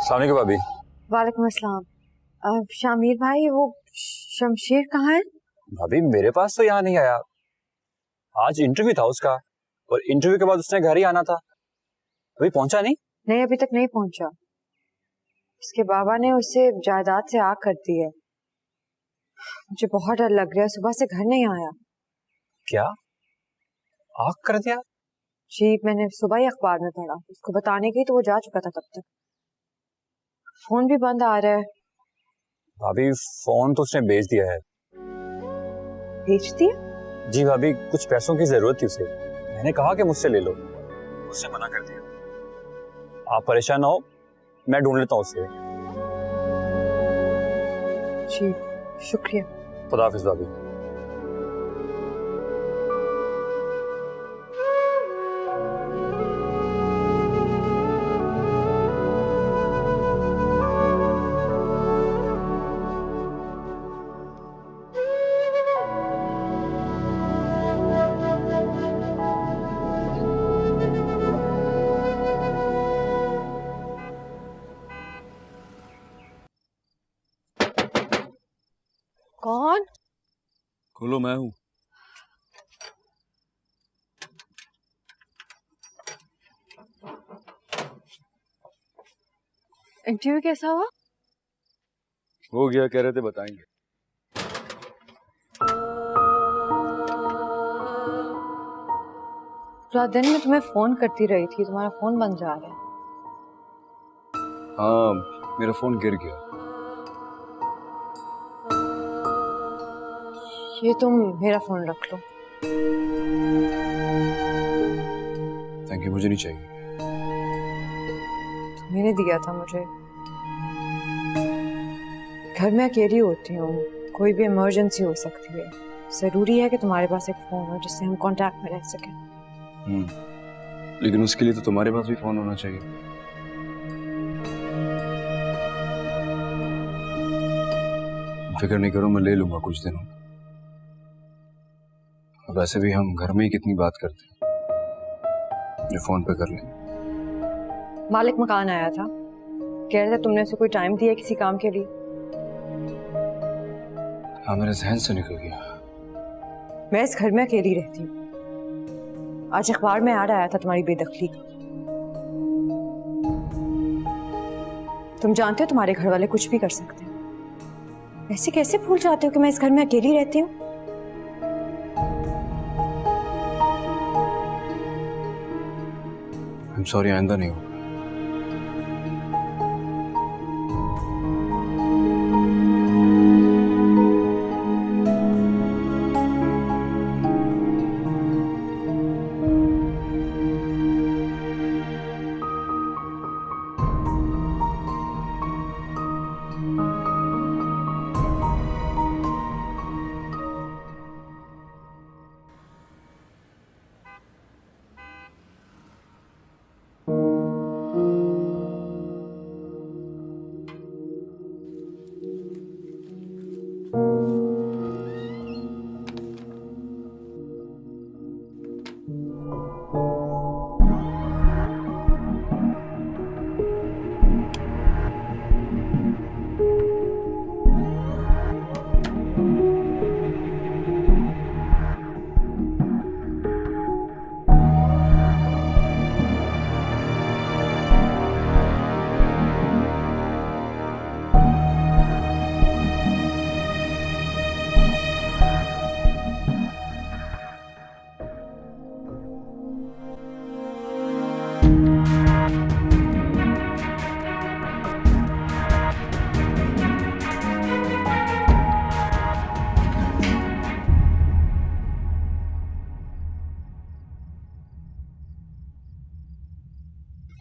अस्सलाम वालेकुम भाभी। वालेकुम अस्सलाम। शामिर भाई, वो शमशेर कहाँ है? भाभी मेरे पास तो यहाँ नहीं आया। आज इंटरव्यू था उसका और इंटरव्यू के बाद उसने घर ही आना था। अभी पहुंचा नहीं? नहीं, अभी तक नहीं पहुंचा। उसके बाबा ने उसे जायदाद से आग कर दी है। मुझे बहुत डर लग रहा है, सुबह से घर नहीं आया। क्या आग कर दिया? जी, मैंने सुबह ही अखबार में पढ़ा। उसको बताने गई तो वो जा चुका था तब तक। फोन भी बंद आ रहा है। भाभी फोन तो उसने बेच दिया है। बेच दिया? जी भाभी, कुछ पैसों की जरूरत थी उसे। मैंने कहा कि मुझसे ले लो, उसने मना कर दिया। आप परेशान ना हो, मैं ढूंढ लेता हूँ उसे। जी शुक्रिया। खुदा हाफिज भाभी। कौन? खोलो, मैं हूँ। इंटरव्यू कैसा हुआ? हो गया, कह रहे थे बताएंगे। पूरा दिन मैं तुम्हें फोन करती रही थी, तुम्हारा फोन बंद जा रहा है। हाँ, मेरा फोन गिर गया। ये तुम मेरा फोन रख लो। थैंक यू, मुझे नहीं चाहिए। मैंने दिया था मुझे। घर में अकेली होती हूँ, कोई भी इमरजेंसी हो सकती है। जरूरी है कि तुम्हारे पास एक फोन हो जिससे हम कांटेक्ट में रह सकें। लेकिन उसके लिए तो तुम्हारे पास भी फोन होना चाहिए। फिक्र नहीं करो, मैं ले लूंगा कुछ दिनों। अब वैसे भी हम घर में ही कितनी बात करते हैं, जो फोन पे कर लें। मालिक मकान आया था, कह रहे थे तुमने उसे कोई टाइम दिया किसी काम के लिए। हाँ, मेरे जहन से निकल गया। मैं इस घर में अकेली रहती हूँ। आज अखबार में ऐड आया था तुम्हारी बेदखली का। तुम जानते हो तुम्हारे घर वाले कुछ भी कर सकते हैं। ऐसे कैसे भूल जाते हो कि मैं इस घर में अकेली रहती हूँ? आई एम सॉरी, आइंदा नहीं होगा।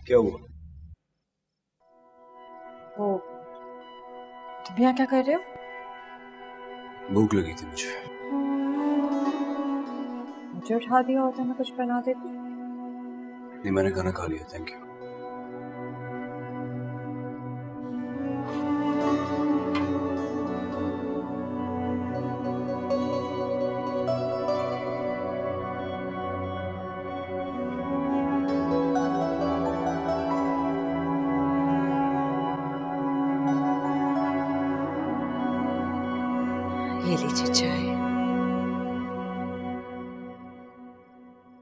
क्या हुआ? वो तुम यहाँ क्या कर रहे हो? भूख लगी थी मुझे। मुझे उठा दिया होता, मैं कुछ बना देती। नहीं, मैंने खाना खा लिया, थैंक यू। ये लीजिए चाय।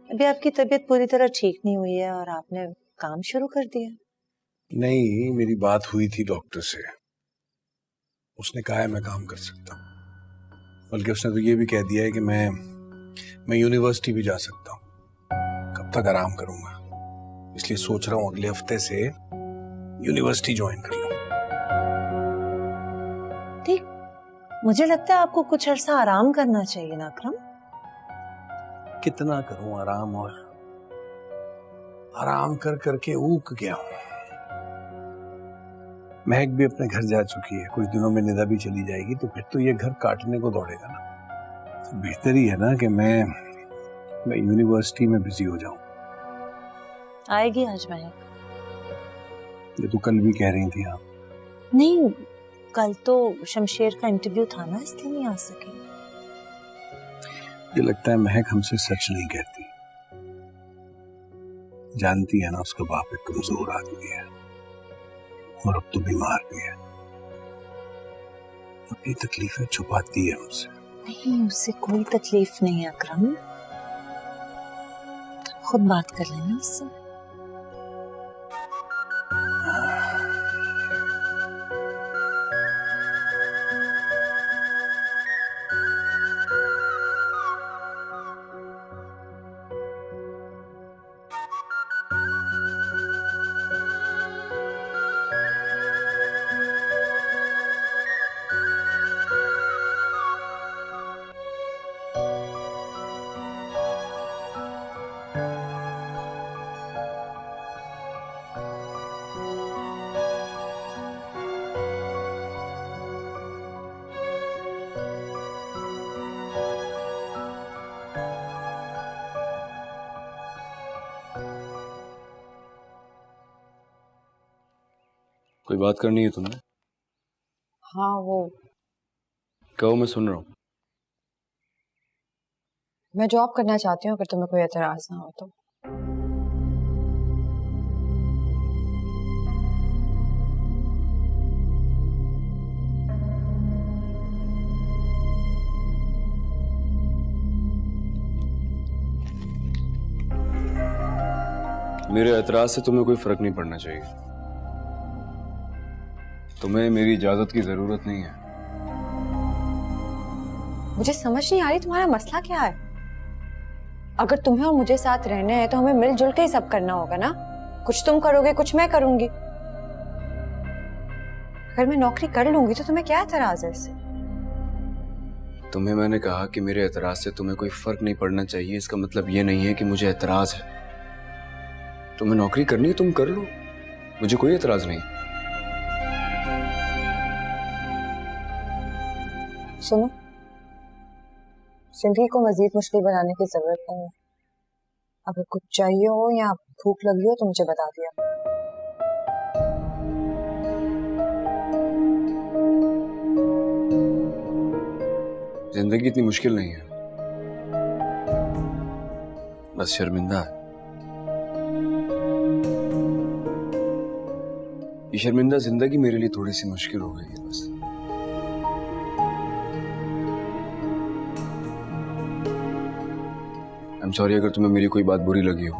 अभी आपकी तबीयत पूरी तरह ठीक नहीं हुई है और आपने काम शुरू कर दिया। नहीं, मेरी बात हुई थी डॉक्टर से। उसने कहा है मैं काम कर सकता हूँ, बल्कि उसने तो ये भी कह दिया है कि मैं यूनिवर्सिटी भी जा सकता हूँ। कब तक आराम करूंगा, इसलिए सोच रहा हूँ अगले हफ्ते से यूनिवर्सिटी ज्वाइन कर लूँ। ठीक, मुझे लगता है आपको कुछ अरसा आराम करना चाहिए ना अकरम। कितना करूं आराम, और आराम कर करके ऊक गया हूं। महक भी अपने घर जा चुकी है, कुछ दिनों में निदा भी चली जाएगी, तो फिर तो ये घर काटने को दौड़ेगा ना। तो बेहतर ही है ना कि मैं यूनिवर्सिटी में बिजी हो जाऊं। आएगी आज महक? ये तो कल भी कह रही थी आप। नहीं, कल तो शमशेर का इंटरव्यू था ना, इसलिए नहीं आ सके। ये लगता है महक हमसे सच नहीं कहती। जानती है ना उसका बाप एक कमजोर आदमी है और अब तो बीमार भी है। अपनी तकलीफें छुपाती है हमसे। नहीं, उससे कोई तकलीफ नहीं है अकरम, खुद बात कर लेना उससे। कोई बात करनी है तुमने? हाँ, वो कहो, मैं सुन रहा हूँ। मैं जॉब करना चाहती हूँ, अगर तुम्हें कोई एतराज ना हो तो। मेरे एतराज से तुम्हें कोई फर्क नहीं पड़ना चाहिए। तुम्हें मेरी इजाजत की जरूरत नहीं है। मुझे समझ नहीं आ रही तुम्हारा मसला क्या है। अगर तुम्हें और मुझे साथ रहने हैं तो हमें मिलजुल के ही सब करना होगा ना। कुछ तुम करोगे, कुछ मैं करूंगी। अगर मैं नौकरी कर लूंगी तो तुम्हें क्या एतराज है इससे? तुम्हें मैंने कहा कि मेरे एतराज से तुम्हें कोई फर्क नहीं पड़ना चाहिए, इसका मतलब ये नहीं है कि मुझे एतराज है। तुम्हें नौकरी करनी है, तुम कर लो, मुझे कोई एतराज नहीं। सुनो, जिंदगी को मजीद मुश्किल बनाने की जरूरत नहीं है। अगर कुछ चाहिए हो या भूख लगी हो तो मुझे बता दिया। जिंदगी इतनी मुश्किल नहीं है, बस शर्मिंदा है। ये शर्मिंदा जिंदगी मेरे लिए थोड़ी सी मुश्किल हो गई है बस। आई एम सॉरी अगर तुम्हें मेरी कोई बात बुरी लगी हो।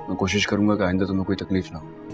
मैं कोशिश करूंगा कि आइंदा तुम्हें कोई तकलीफ ना हो।